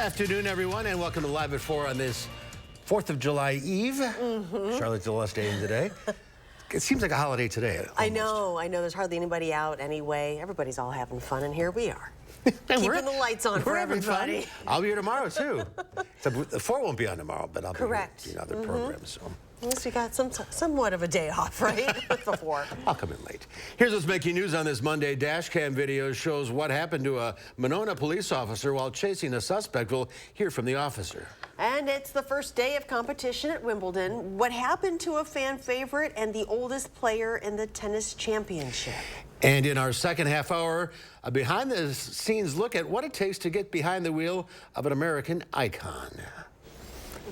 afternoon, everyone, and welcome to Live at 4 on this 4th of July Eve. Charlotte's the last day today. It seems like a holiday today. Almost. I know. There's hardly anybody out anyway. Everybody's all having fun, and here we are. Keeping the lights on for everybody. I'll be here tomorrow, too. Except the 4 won't be on tomorrow, but I'll be Correct. here, other programs. So. At least we got somewhat of a day off, right? Before. I'll come in late. Here's what's making news on this Monday. Dash cam video shows what happened to a Monona police officer while chasing a suspect. We'll hear from the officer. And it's the first day of competition at Wimbledon. What happened to a fan favorite and the oldest player in the tennis championship? And in our second half hour, a behind-the-scenes look at what it takes to get behind the wheel of an American icon.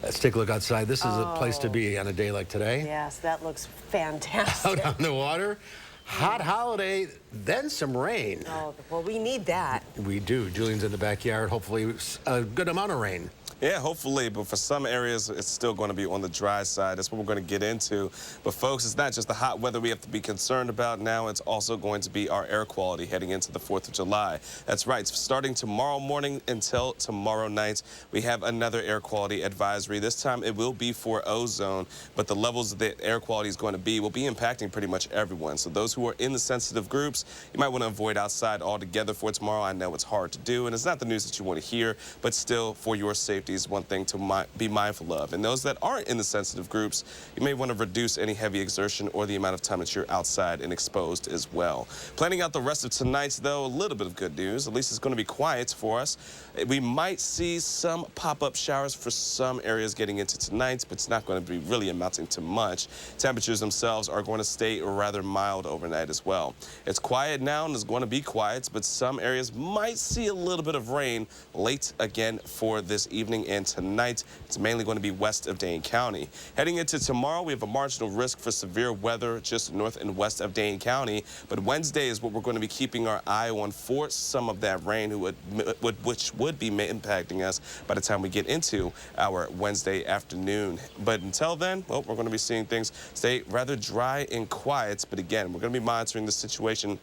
Let's take a look outside. This is a place to be on a day like today. Yes, that looks fantastic. Out on the water. Hot holiday, then some rain. Oh, well, we need that. We do. Julian's in the backyard. Hopefully a good amount of rain. Yeah, hopefully, but for some areas, it's still going to be on the dry side. That's what we're going to get into. But, folks, it's not just the hot weather we have to be concerned about now. It's also going to be our air quality heading into the 4th of July. That's right. Starting tomorrow morning until tomorrow night, we have another air quality advisory. This time, it will be for ozone, but the levels that air quality is going to be will be impacting pretty much everyone. So those who are in the sensitive groups, you might want to avoid outside altogether for tomorrow. I know it's hard to do, and it's not the news that you want to hear, but still, for your safety, is one thing to be mindful of. And those that aren't in the sensitive groups, you may want to reduce any heavy exertion or the amount of time that you're outside and exposed as well. Planning out the rest of tonight's, though, a little bit of good news. At least it's going to be quiet for us. We might see some pop-up showers for some areas getting into tonight, but it's not going to be really amounting to much. Temperatures themselves are going to stay rather mild overnight as well. It's quiet now and it's going to be quiet, but some areas might see a little bit of rain late again for this evening and tonight. It's mainly going to be west of Dane County. Heading into tomorrow, we have a marginal risk for severe weather just north and west of Dane County, but Wednesday is what we're going to be keeping our eye on for some of that rain, which would be impacting us by the time we get into our Wednesday afternoon. But until then, well, we're going to be seeing things stay rather dry and quiet, but again, we're going to be monitoring the situation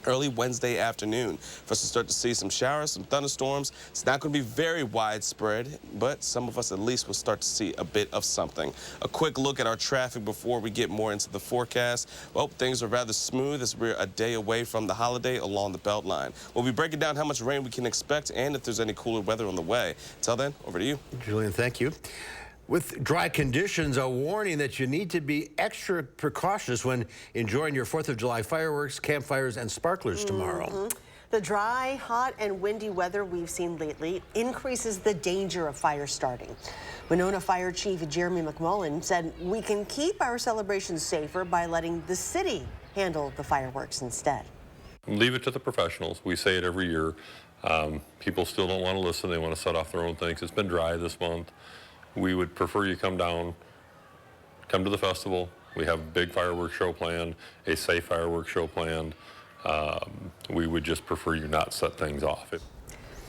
early Wednesday afternoon for us to start to see some showers, some thunderstorms. It's not going to be very widespread, but some of us at least will start to see a bit of something. A quick look at our traffic before we get more into the forecast. Well, things are rather smooth as we're a day away from the holiday along the Beltline. We'll be breaking down how much rain we can expect and if there's any cooler weather on the way. Until then, over to you. Julian, thank you. With dry conditions, a warning that you need to be extra precautious when enjoying your 4th of July fireworks, campfires, and sparklers tomorrow. The dry, hot, and windy weather we've seen lately increases the danger of fire starting. Monona Fire Chief Jeremy McMullen said we can keep our celebrations safer by letting the city handle the fireworks instead. Leave it to the professionals. We say it every year. People still don't want to listen. They want to set off their own things. It's been dry this month. We would prefer you come down, come to the festival. We have a big fireworks show planned, a safe fireworks show planned. We would just prefer you not set things off.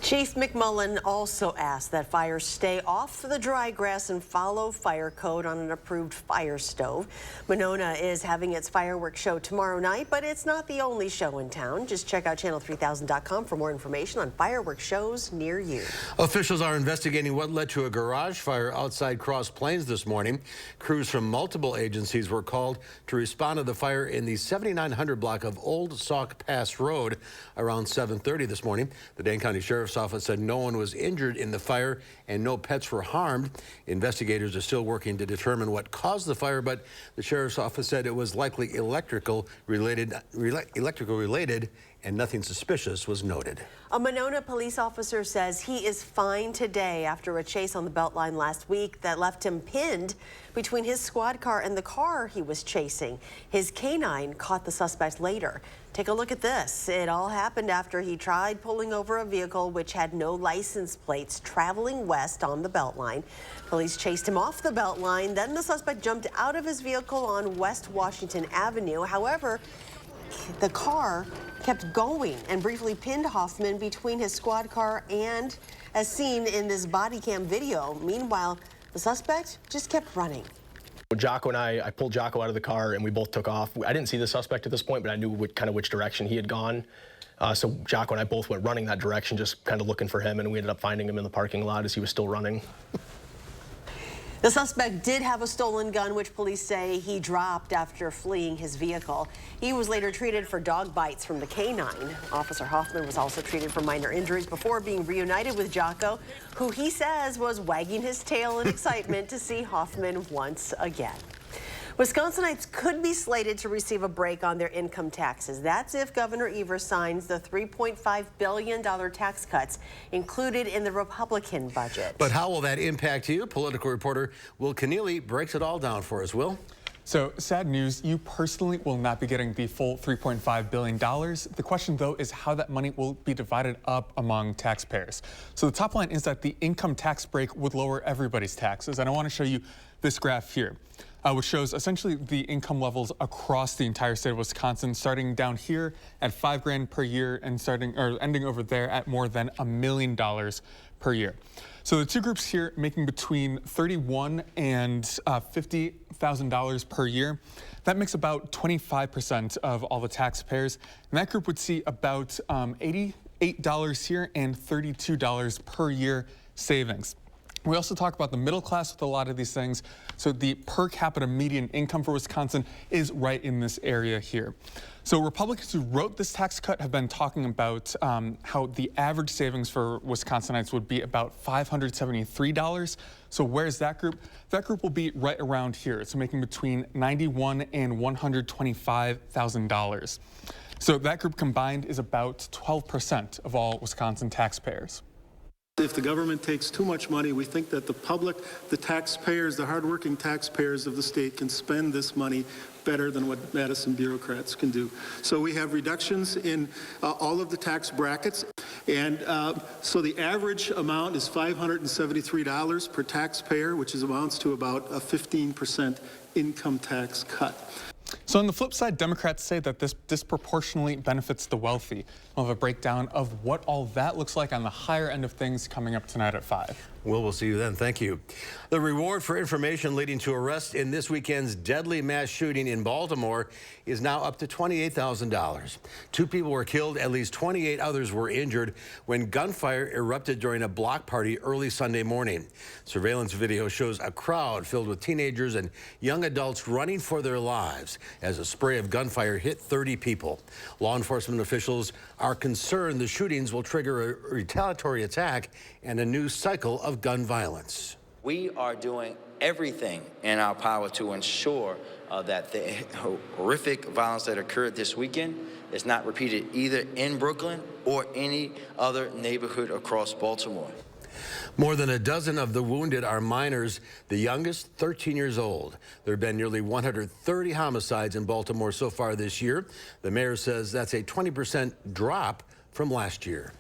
Chief McMullen also asked that fires stay off the dry grass and follow fire code on an approved fire stove. Monona is having its fireworks show tomorrow night, but it's not the only show in town. Just check out channel3000.com for more information on fireworks shows near you. Officials are investigating what led to a garage fire outside Cross Plains this morning. Crews from multiple agencies were called to respond to the fire in the 7900 block of Old Sauk Pass Road around 7:30 this morning. The Dane County Sheriff's Office said no one was injured in the fire and no pets were harmed. Investigators are still working to determine what caused the fire, but the Sheriff's Office said it was likely electrical related and nothing suspicious was noted. A Monona police officer says he is fine today after a chase on the Beltline last week that left him pinned between his squad car and the car he was chasing. His canine caught the suspect later. Take a look at this. It all happened after he tried pulling over a vehicle which had no license plates traveling west on the Beltline. Police chased him off the Beltline. Then the suspect jumped out of his vehicle on West Washington Avenue. However, the car kept going and briefly pinned Hoffman between his squad car and, as seen in this body cam video. Meanwhile, the suspect just kept running. Jocko and I pulled Jocko out of the car and we both took off. I didn't see the suspect at this point, but I knew which direction he had gone. So Jocko and I both went running that direction, just kind of looking for him, and we ended up finding him in the parking lot as he was still running. The suspect did have a stolen gun, which police say he dropped after fleeing his vehicle. He was later treated for dog bites from the canine. Officer Hoffman was also treated for minor injuries before being reunited with Jocko, who he says was wagging his tail in excitement to see Hoffman once again. Wisconsinites could be slated to receive a break on their income taxes. That's if Governor Evers signs the $3.5 billion tax cuts included in the Republican budget. But how will that impact you? Political reporter Will Keneally breaks it all down for us. Will? So, sad news, you personally will not be getting the full $3.5 billion. The question, though, is how that money will be divided up among taxpayers. So the top line is that the income tax break would lower everybody's taxes. And I want to show you this graph here, which shows essentially the income levels across the entire state of Wisconsin, starting down here at $5 grand per year and ending over there at more than $1 million per year. So the two groups here making between $31,000 and $50,000 per year. That makes about 25% of all the taxpayers. And that group would see about $88 here and $32 per year savings. We also talk about the middle class with a lot of these things. So the per capita median income for Wisconsin is right in this area here. So Republicans who wrote this tax cut have been talking about how the average savings for Wisconsinites would be about $573. So where's that group? That group will be right around here. So making between $91,000 and $125,000. So that group combined is about 12% of all Wisconsin taxpayers. If the government takes too much money, we think that the public, the taxpayers, the hardworking taxpayers of the state can spend this money better than what Madison bureaucrats can do. So we have reductions in all of the tax brackets. And so the average amount is $573 per taxpayer, which amounts to about a 15% income tax cut. So on the flip side, Democrats say that this disproportionately benefits the wealthy. We'll have a breakdown of what all that looks like on the higher end of things coming up tonight at 5. We'll see you then. Thank you. The reward for information leading to arrest in this weekend's deadly mass shooting in Baltimore is now up to $28,000. 2 people were killed, at least 28 others were injured when gunfire erupted during a block party early Sunday morning. Surveillance video shows a crowd filled with teenagers and young adults running for their lives as a spray of gunfire hit 30 people. Law enforcement officials are concerned the shootings will trigger a retaliatory attack and a new cycle of gun violence. We are doing everything in our power to ensure that the horrific violence that occurred this weekend is not repeated either in Brooklyn or any other neighborhood across Baltimore. More than a dozen of the wounded are minors, the youngest 13 years old. There have been nearly 130 homicides in Baltimore so far this year. The mayor says that's a 20% drop from last year.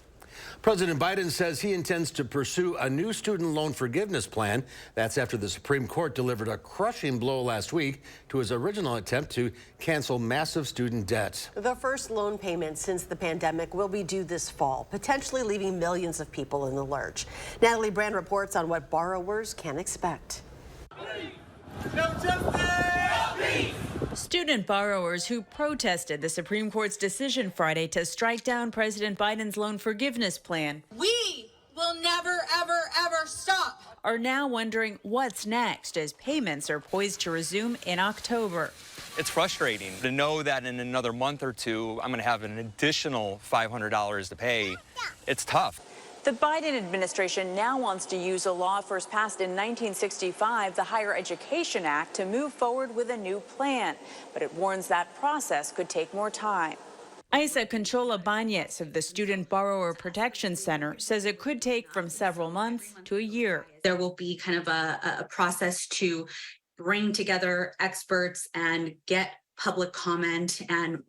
President Biden says he intends to pursue a new student loan forgiveness plan. That's after the Supreme Court delivered a crushing blow last week to his original attempt to cancel massive student debt. The first loan payment since the pandemic will be due this fall, potentially leaving millions of people in the lurch. Natalie Brand reports on what borrowers can expect. Student borrowers who protested the Supreme Court's decision Friday to strike down President Biden's loan forgiveness plan. We will never, ever, ever stop. Are now wondering what's next as payments are poised to resume in October. It's frustrating to know that in another month or two, I'm going to have an additional $500 to pay. It's tough. The Biden administration now wants to use a law first passed in 1965, the Higher Education Act, to move forward with a new plan. But it warns that process could take more time. Isa Conchola Bañez of the Student Borrower Protection Center says it could take from several months to a year. There will be kind of a process to bring together experts and get public comment and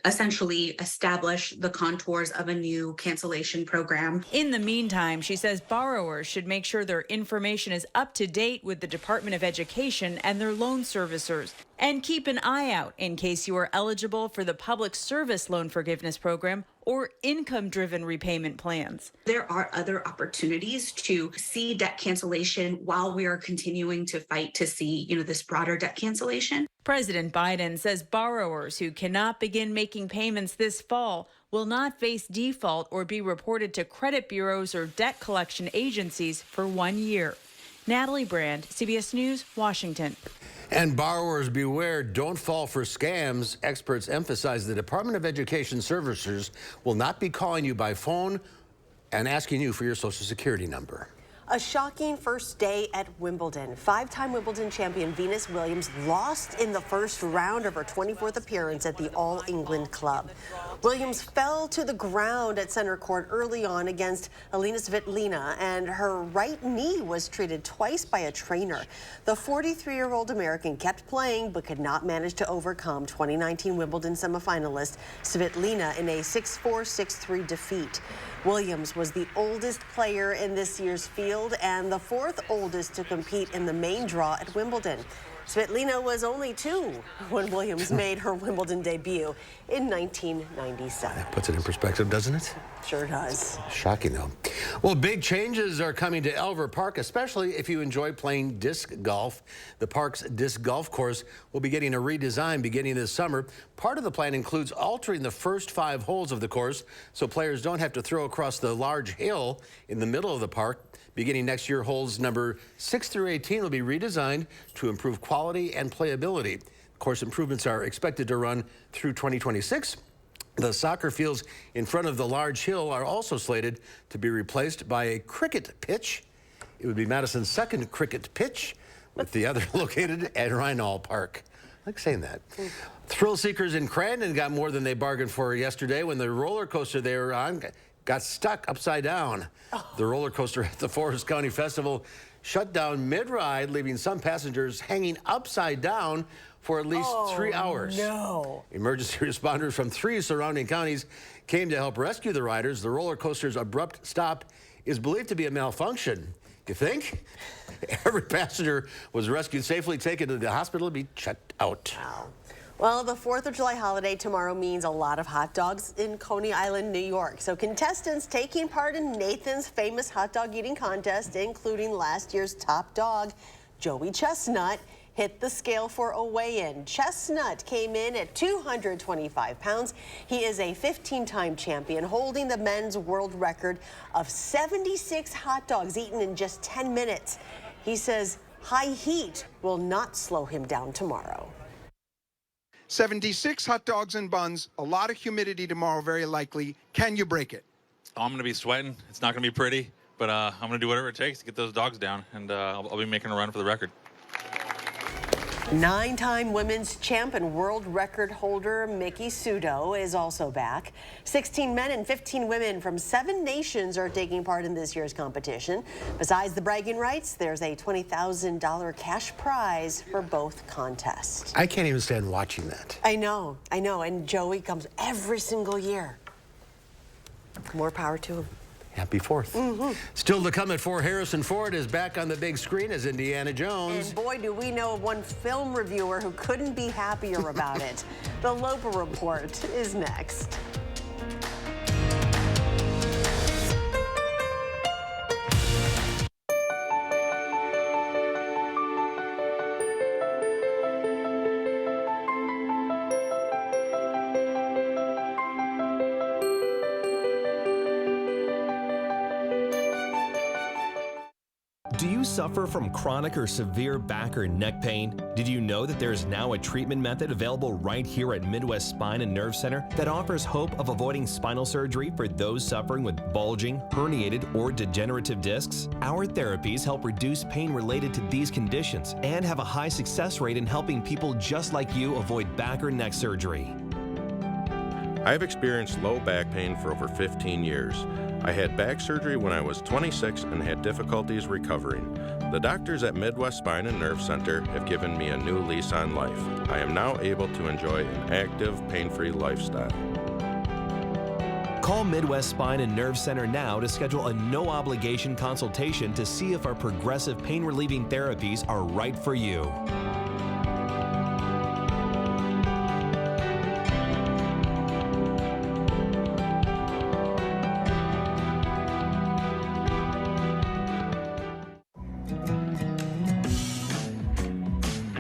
essentially establish the contours of a new cancellation program. In the meantime, she says borrowers should make sure their information is up to date with the Department of Education and their loan servicers. And keep an eye out in case you are eligible for the Public Service Loan Forgiveness Program or income-driven repayment plans. There are other opportunities to see debt cancellation while we are continuing to fight to see, this broader debt cancellation. President Biden says borrowers who cannot begin making payments this fall will not face default or be reported to credit bureaus or debt collection agencies for 1 year. Natalie Brand, CBS News, Washington. And borrowers beware, don't fall for scams. Experts emphasize the Department of Education servicers will not be calling you by phone and asking you for your Social Security number. A shocking first day at Wimbledon. Five-time Wimbledon champion Venus Williams lost in the first round of her 24th appearance at the All England Club. Williams fell to the ground at center court early on against Alina Svitolina, and her right knee was treated twice by a trainer. The 43-year-old American kept playing but could not manage to overcome 2019 Wimbledon semifinalist Svitolina in a 6-4, 6-3 defeat. Williams was the oldest player in this year's field and the fourth oldest to compete in the main draw at Wimbledon. Svitolina was only 2 when Williams made her Wimbledon debut in 1997. That puts it in perspective, doesn't it? Sure does. Shocking, though. Well, big changes are coming to Elver Park, especially if you enjoy playing disc golf. The park's disc golf course will be getting a redesign beginning this summer. Part of the plan includes altering the first 5 holes of the course so players don't have to throw across the large hill in the middle of the park. Beginning next year, holes number 6 through 18 will be redesigned to improve quality and playability. Course improvements are expected to run through 2026. The soccer fields in front of the large hill are also slated to be replaced by a cricket pitch. It would be Madison's second cricket pitch, with the other located at Rhinall Park. I like saying that. Thrill seekers in Crandon got more than they bargained for yesterday when the roller coaster they were on got stuck upside down. The roller coaster at the Forest County Festival shut down mid-ride, leaving some passengers hanging upside down for at least 3 hours. No. Emergency responders from 3 surrounding counties came to help rescue the riders. The roller coaster's abrupt stop is believed to be a malfunction. You think? Every passenger was rescued safely, taken to the hospital to be checked out. Wow. Well, the 4th of July holiday tomorrow means a lot of hot dogs in Coney Island, New York. So contestants taking part in Nathan's famous hot dog eating contest, including last year's top dog, Joey Chestnut, hit the scale for a weigh-in. Chestnut came in at 225 pounds. He is a 15-time champion, holding the men's world record of 76 hot dogs eaten in just 10 minutes. He says high heat will not slow him down tomorrow. 76 hot dogs and buns, a lot of humidity tomorrow, very likely. Can you break it? I'm going to be sweating. It's not going to be pretty, but I'm going to do whatever it takes to get those dogs down, and I'll be making a run for the record. 9-time women's champ and world record holder Miki Sudo is also back. 16 men and 15 women from 7 nations are taking part in this year's competition. Besides the bragging rights, there's a $20,000 cash prize for both contests. I can't even stand watching that. I know. And Joey comes every single year. More power to him. Happy 4th. Still to come at 4, Harrison Ford is back on the big screen as Indiana Jones. And boy, do we know of one film reviewer who couldn't be happier about it. The Loper Report is next. Do you suffer from chronic or severe back or neck pain? Did you know that there is now a treatment method available right here at Midwest Spine and Nerve Center that offers hope of avoiding spinal surgery for those suffering with bulging, herniated, or degenerative discs? Our therapies help reduce pain related to these conditions and have a high success rate in helping people just like you avoid back or neck surgery. I've experienced low back pain for over 15 years. I had back surgery when I was 26 and had difficulties recovering. The doctors at Midwest Spine and Nerve Center have given me a new lease on life. I am now able to enjoy an active, pain-free lifestyle. Call Midwest Spine and Nerve Center now to schedule a no-obligation consultation to see if our progressive pain-relieving therapies are right for you.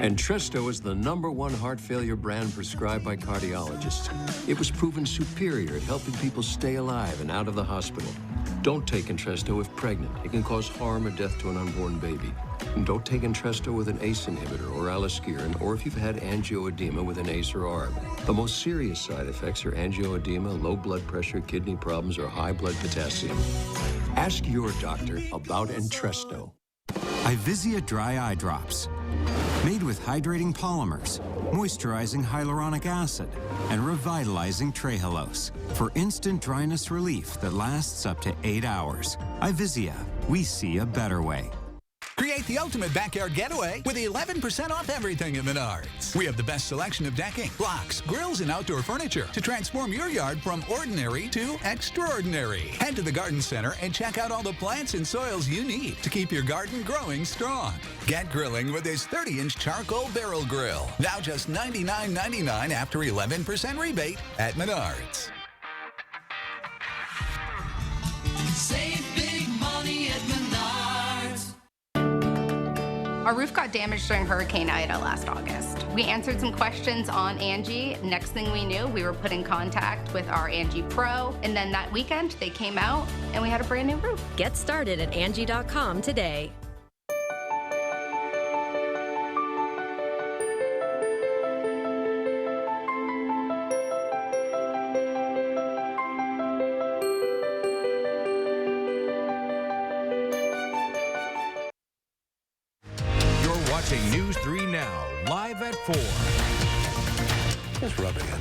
Entresto is the #1 heart failure brand prescribed by cardiologists. It was proven superior at helping people stay alive and out of the hospital. Don't take Entresto if pregnant. It can cause harm or death to an unborn baby. And don't take Entresto with an ACE inhibitor or aliskiren, or if you've had angioedema with an ACE or ARB. The most serious side effects are angioedema, low blood pressure, kidney problems, or high blood potassium. Ask your doctor about Entresto. Ivisia Dry Eye Drops. Made with hydrating polymers, moisturizing hyaluronic acid, and revitalizing trehalose for instant dryness relief that lasts up to 8 hours. Ivisia, we see a better way. Create the ultimate backyard getaway with 11% off everything at Menards. We have the best selection of decking, blocks, grills, and outdoor furniture to transform your yard from ordinary to extraordinary. Head to the garden center and check out all the plants and soils you need to keep your garden growing strong. Get grilling with this 30-inch charcoal barrel grill. Now just $99.99 after 11% rebate at Menards. Save big money at Menards. Our roof got damaged during Hurricane Ida last August. We answered some questions on Angie. Next thing we knew, we were put in contact with our Angie Pro, and then that weekend they came out and we had a brand new roof. Get started at Angie.com today. News 3 Now, live at 4. Just rub it in.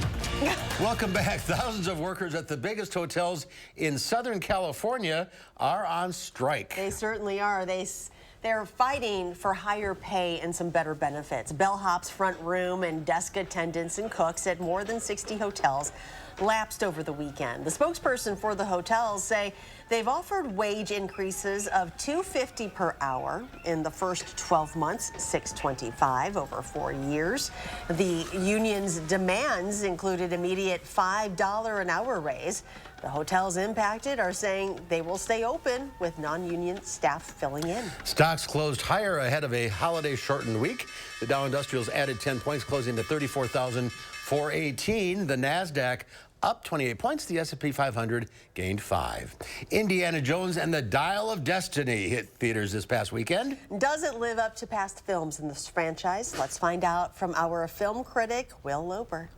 Welcome back. Thousands of workers at the biggest hotels in Southern California are on strike. They certainly are. They're fighting for higher pay and some better benefits. Bellhop's, front room, and desk attendants and cooks at more than 60 hotels lapsed over the weekend. The spokesperson for the hotels say they've offered wage increases of $2.50 per hour in the first 12 months, $6.25 over 4 years. The union's demands included immediate $5 an hour raise. The hotels impacted are saying they will stay open with non-union staff filling in. Stocks closed higher ahead of a holiday-shortened week. The Dow Industrials added 10 points, closing to 34,418. The NASDAQ up 28 points. The S&P 500 gained 5. Indiana Jones and the Dial of Destiny hit theaters this past weekend. Does it live up to past films in this franchise? Let's find out from our film critic, Will Loper.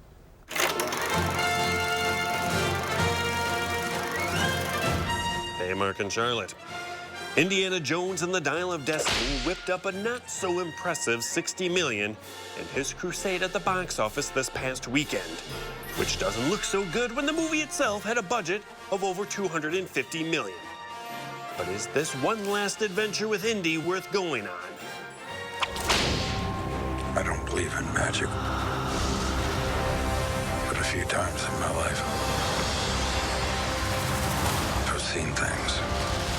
Hey, Mark and Charlotte. Indiana Jones and the Dial of Destiny whipped up a not-so-impressive $60 million in his crusade at the box office this past weekend, which doesn't look so good when the movie itself had a budget of over $250 million. But is this one last adventure with Indy worth going on? I don't believe in magic, but a few times in my life, I've seen things.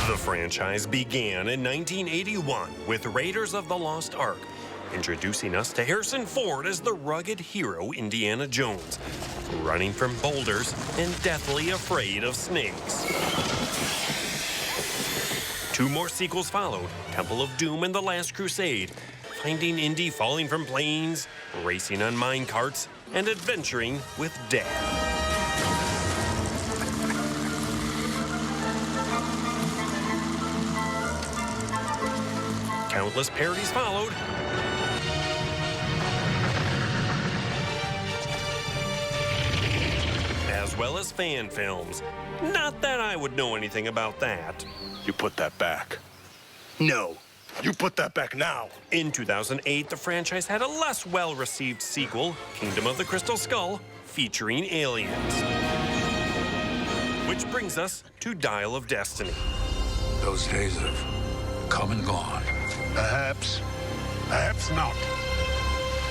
The franchise began in 1981 with Raiders of the Lost Ark, introducing us to Harrison Ford as the rugged hero Indiana Jones, running from boulders and deathly afraid of snakes. 2 more sequels followed, Temple of Doom and The Last Crusade, finding Indy falling from planes, racing on mine carts, and adventuring with Dad. Countless parodies followed. As well as fan films. Not that I would know anything about that. You put that back. No. You put that back now. In 2008, the franchise had a less well-received sequel, Kingdom of the Crystal Skull, featuring aliens. Which brings us to Dial of Destiny. Those days have come and gone. Perhaps not.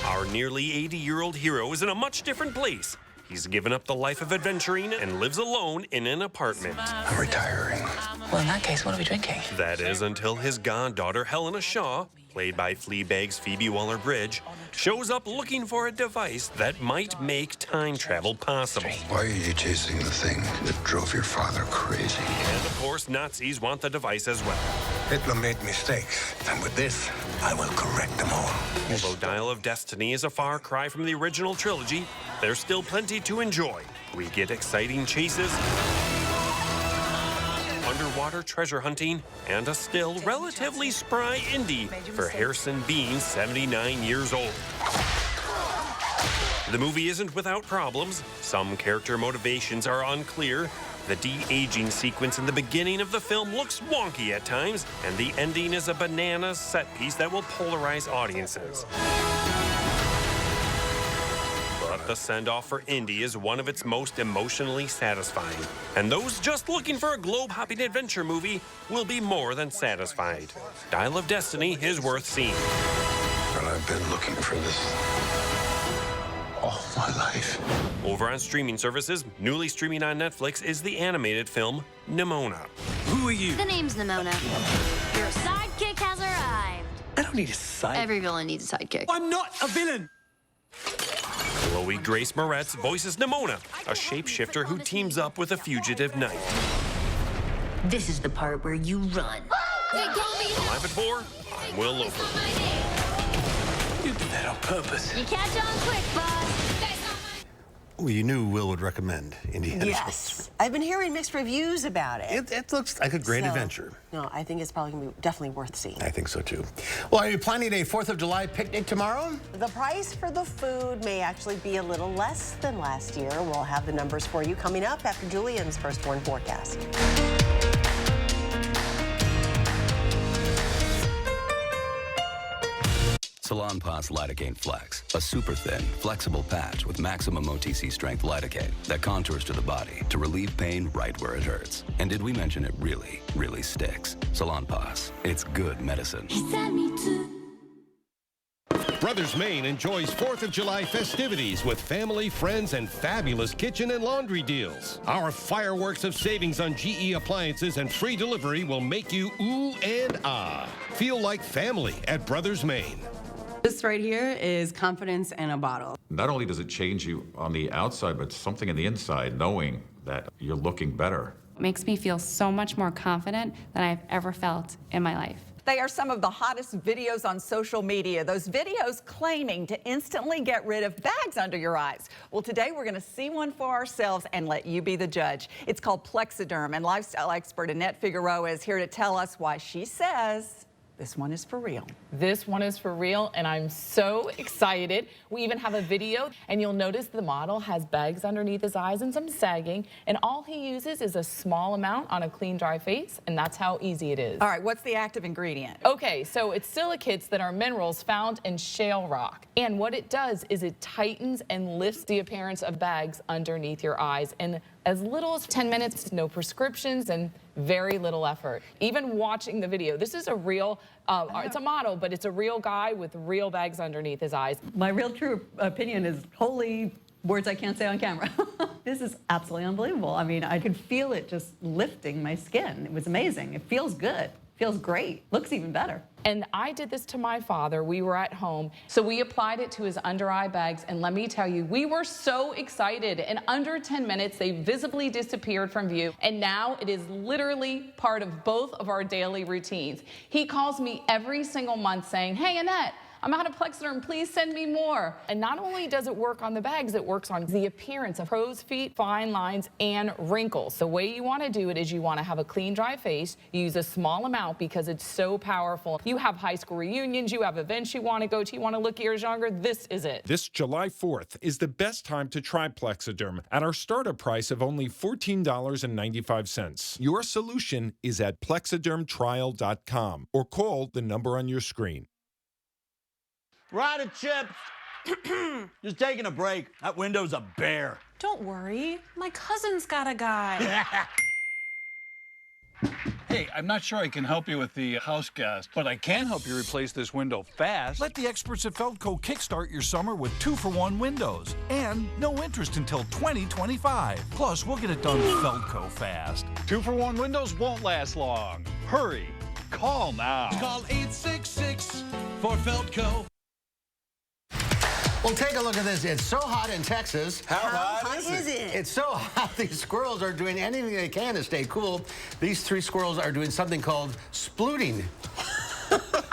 Our nearly 80-year-old hero is in a much different place. He's given up the life of adventuring and lives alone in an apartment. I'm retiring. Well, in that case, what are we drinking? That is until his goddaughter, Helena Shaw, played by Fleabag's Phoebe Waller-Bridge, shows up looking for a device that might make time travel possible. Why are you chasing the thing that drove your father crazy? And of course, Nazis want the device as well. Hitler made mistakes, and with this, I will correct them all. Although Dial of Destiny is a far cry from the original trilogy, there's still plenty to enjoy. We get exciting chases, underwater treasure hunting, and a still relatively spry Indy for Harrison being 79 years old. The movie isn't without problems. Some character motivations are unclear. The de-aging sequence in the beginning of the film looks wonky at times, and the ending is a bananas set piece that will polarize audiences. But the send-off for Indy is one of its most emotionally satisfying. And those just looking for a globe-hopping adventure movie will be more than satisfied. Dial of Destiny is worth seeing. Well, I've been looking for this all my life. Over on streaming services, newly streaming on Netflix is the animated film Nimona. Who are you? The name's Nimona. Your sidekick has arrived. I don't need a sidekick. Every villain needs a sidekick. I'm not a villain. Chloe Grace Moretz voices Nimona, a shapeshifter who teams up with a fugitive knight. This is the part where you run. Live at 4, I'm Will Loper. You did that on purpose. You catch on quick, boss. Well, you knew Will would recommend Indiana Jones. Yes. I've been hearing mixed reviews about it. It looks like a great adventure. No, I think it's probably going to be definitely worth seeing. I think so, too. Well, are you planning a 4th of July picnic tomorrow? The price for the food may actually be a little less than last year. We'll have the numbers for you coming up after Julian's First Warn forecast. Salonpas Lidocaine Flex, a super thin, flexible patch with maximum OTC strength lidocaine that contours to the body to relieve pain right where it hurts. And did we mention it really, really sticks? Salonpas, it's good medicine. Brothers Maine enjoys 4th of July festivities with family, friends, and fabulous kitchen and laundry deals. Our fireworks of savings on GE appliances and free delivery will make you ooh and ah. Feel like family at Brothers Maine. This right here is confidence in a bottle. Not only does it change you on the outside, but something in the inside, knowing that you're looking better. It makes me feel so much more confident than I've ever felt in my life. They are some of the hottest videos on social media. Those videos claiming to instantly get rid of bags under your eyes. Well, today we're going to see one for ourselves and let you be the judge. It's called Plexiderm, and lifestyle expert Annette Figueroa is here to tell us why she says this one is for real. This one is for real, and I'm so excited. We even have a video, and you'll notice the model has bags underneath his eyes and some sagging, and all he uses is a small amount on a clean, dry face, and that's how easy it is. All right, what's the active ingredient? Okay, so it's silicates that are minerals found in shale rock, and what it does is it tightens and lifts the appearance of bags underneath your eyes, and as little as 10 minutes, no prescriptions, and very little effort. Even watching the video, this is a real, it's a model, but it's a real guy with real bags underneath his eyes. My real true opinion is holy words I can't say on camera. This is absolutely unbelievable. I mean, I could feel it just lifting my skin. It was amazing. It feels good. Feels great. Looks even better. And I did this to my father. We were at home. So we applied it to his under eye bags. And let me tell you, we were so excited. In under 10 minutes, they visibly disappeared from view. And now it is literally part of both of our daily routines. He calls me every single month saying, "Hey, Annette, I'm out of Plexiderm, please send me more." And not only does it work on the bags, it works on the appearance of crow's feet, fine lines, and wrinkles. The way you want to do it is you want to have a clean, dry face. You use a small amount because it's so powerful. You have high school reunions, you have events you want to go to, you want to look years younger, this is it. This July 4th is the best time to try Plexiderm at our startup price of only $14.95. Your solution is at plexidermtrial.com or call the number on your screen. Rider Chip, just taking a break. That window's a bear. Don't worry, my cousin's got a guy. Hey, I'm not sure I can help you with the house gas, but I can help you replace this window fast. Let the experts at Feldco kickstart your summer with 2-for-1 windows and no interest until 2025. Plus, we'll get it done Feldco fast. 2-for-1 windows won't last long. Hurry, call now. Call 866 for Feldco. Well, take a look at this. It's so hot in Texas. How hot is it? It's so hot, these squirrels are doing anything they can to stay cool. These 3 squirrels are doing something called splooting.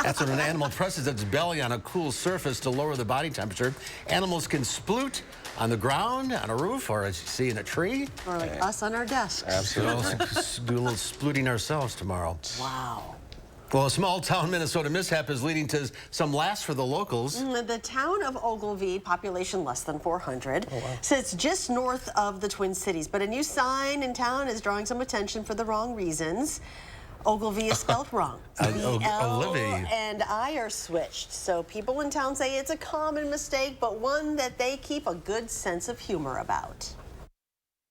That's when an animal presses its belly on a cool surface to lower the body temperature. Animals can sploot on the ground, on a roof, or as you see in a tree. Or like us on our desks. Absolutely. Do a little splooting ourselves tomorrow. Wow. Well, a small-town Minnesota mishap is leading to some laughs for the locals. The town of Ogilvie, population less than 400, sits just north of the Twin Cities. But a new sign in town is drawing some attention for the wrong reasons. Ogilvie is spelled wrong. The L and I are switched. So people in town say it's a common mistake, but one that they keep a good sense of humor about.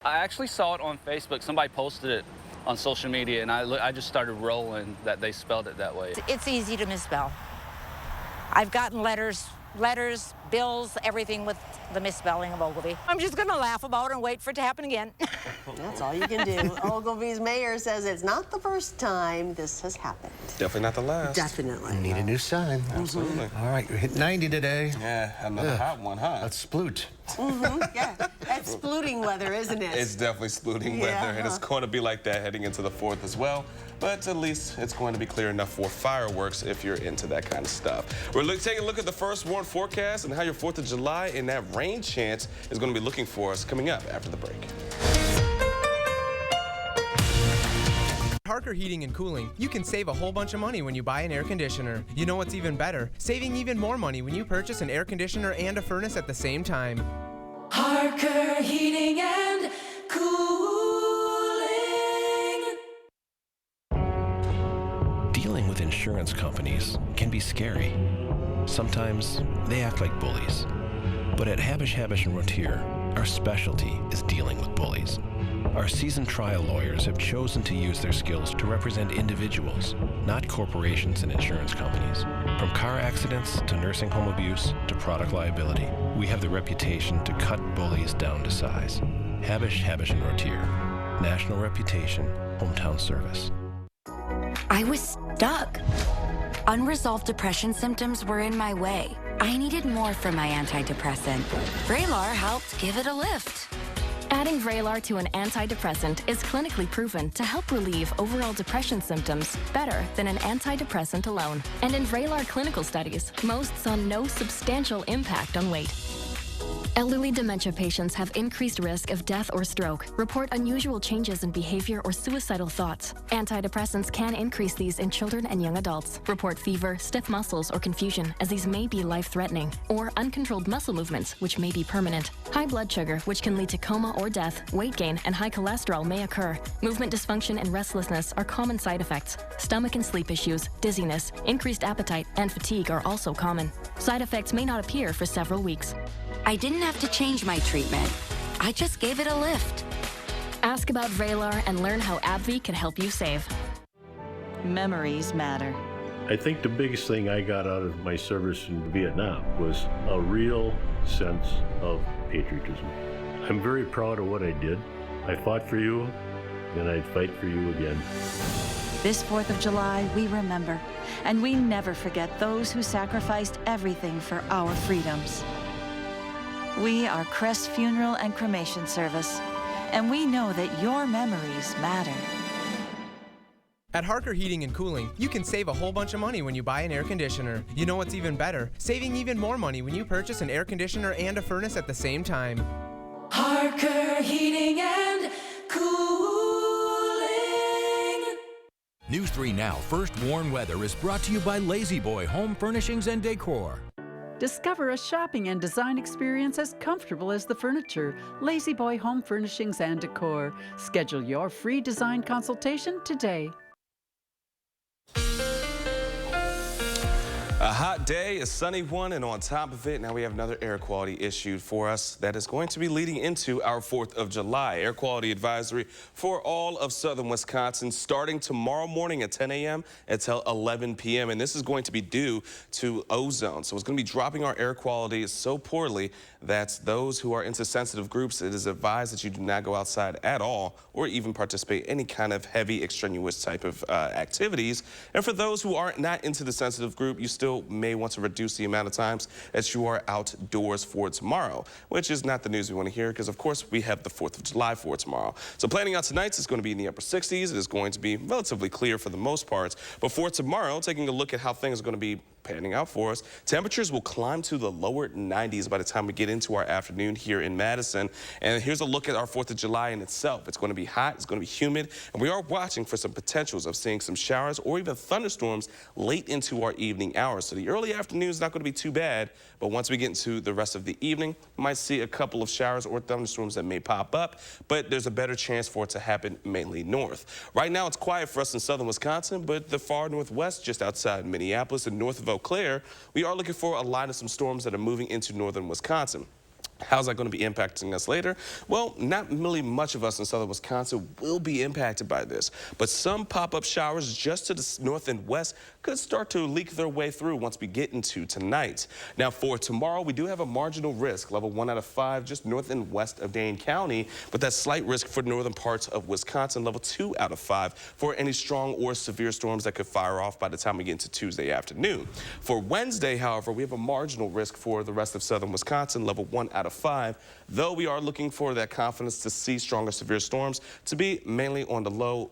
I actually saw it on Facebook. Somebody posted it on social media, and I just started rolling that they spelled it that way. It's easy to misspell. I've gotten letters, bills, everything with the misspelling of Ogilvie. I'm just gonna laugh about it and wait for it to happen again. That's all you can do. Ogilvie's mayor says it's not the first time this has happened. Definitely not the last. Definitely. Need a new sign. Absolutely. All right, you hit 90 today. Yeah, another hot one, huh? Let's sploot. Yeah, that's splooting weather, isn't it? It's definitely splooting weather, and it's going to be like that heading into the 4th as well. But at least it's going to be clear enough for fireworks if you're into that kind of stuff. We're taking a look at the first warned forecast and how your 4th of July and that rain chance is going to be looking for us coming up after the break. Harker Heating and Cooling, you can save a whole bunch of money when you buy an air conditioner. You know what's even better? Saving even more money when you purchase an air conditioner and a furnace at the same time. Harker Heating and Cooling. Dealing with insurance companies can be scary. Sometimes they act like bullies. But at Habish, & Rotier, our specialty is dealing with bullies. Our seasoned trial lawyers have chosen to use their skills to represent individuals, not corporations and insurance companies. From car accidents to nursing home abuse to product liability, we have the reputation to cut bullies down to size. Habish, & Rotier. National reputation, hometown service. I was stuck. Unresolved depression symptoms were in my way. I needed more from my antidepressant. Vraylar helped give it a lift. Adding Vraylar to an antidepressant is clinically proven to help relieve overall depression symptoms better than an antidepressant alone. And in Vraylar clinical studies, most saw no substantial impact on weight. Elderly dementia patients have increased risk of death or stroke, report unusual changes in behavior or suicidal thoughts. Antidepressants can increase these in children and young adults, report fever, stiff muscles, or confusion, as these may be life-threatening, or uncontrolled muscle movements, which may be permanent. High blood sugar, which can lead to coma or death, weight gain, and high cholesterol may occur. Movement dysfunction and restlessness are common side effects. Stomach and sleep issues, dizziness, increased appetite, and fatigue are also common. Side effects may not appear for several weeks. I didn't have to change my treatment. I just gave it a lift. Ask about Vraylar and learn how AbbVie can help you save. Memories matter. I think the biggest thing I got out of my service in Vietnam was a real sense of patriotism. I'm very proud of what I did. I fought for you, and I'd fight for you again. This 4th of July, we remember, and we never forget those who sacrificed everything for our freedoms. We are Crest Funeral and Cremation Service, and we know that your memories matter. At Harker Heating and Cooling, you can save a whole bunch of money when you buy an air conditioner. You know what's even better? Saving even more money when you purchase an air conditioner and a furnace at the same time. Harker Heating and Cooling. News 3 Now First Warn Weather is brought to you by Lazy Boy Home Furnishings and Decor. Discover a shopping and design experience as comfortable as the furniture. Lazy Boy Home Furnishings and Decor. Schedule your free design consultation today. A hot day, a sunny one, and on top of it, now we have another air quality issued for us that is going to be leading into our 4th of July. Air quality advisory for all of southern Wisconsin starting tomorrow morning at 10 a.m. until 11 p.m. And this is going to be due to ozone. So it's going to be dropping our air quality so poorly that those who are into sensitive groups, it is advised that you do not go outside at all or even participate in any kind of heavy extraneous type of activities. And for those who are not into the sensitive group, you still may want to reduce the amount of times that you are outdoors for tomorrow, which is not the news we want to hear because, of course, we have the 4th of July for tomorrow. So planning on tonight's is going to be in the upper 60s. It is going to be relatively clear for the most part. But for tomorrow, taking a look at how things are going to be panning out for us, temperatures will climb to the lower 90s by the time we get into our afternoon here in Madison. And here's a look at our 4th of July in itself. It's going to be hot, it's going to be humid, and we are watching for some potentials of seeing some showers or even thunderstorms late into our evening hours. So the early afternoon is not going to be too bad, but once we get into the rest of the evening, we might see a couple of showers or thunderstorms that may pop up, but there's a better chance for it to happen mainly north. Right now, it's quiet for us in southern Wisconsin, but the far northwest, just outside Minneapolis and north of Eau Claire, we are looking for a line of some storms that are moving into northern Wisconsin. How's that going to be impacting us later? Well, not really much of us in southern Wisconsin will be impacted by this, but some pop-up showers just to the north and west could start to leak their way through once we get into tonight. Now, for tomorrow, we do have a marginal risk, level 1 out of 5, just north and west of Dane County, but that slight risk for northern parts of Wisconsin, level 2 out of 5, for any strong or severe storms that could fire off by the time we get into Tuesday afternoon. For Wednesday, however, we have a marginal risk for the rest of southern Wisconsin, level 1 out of 5, though we are looking for that confidence to see stronger severe storms to be mainly on the low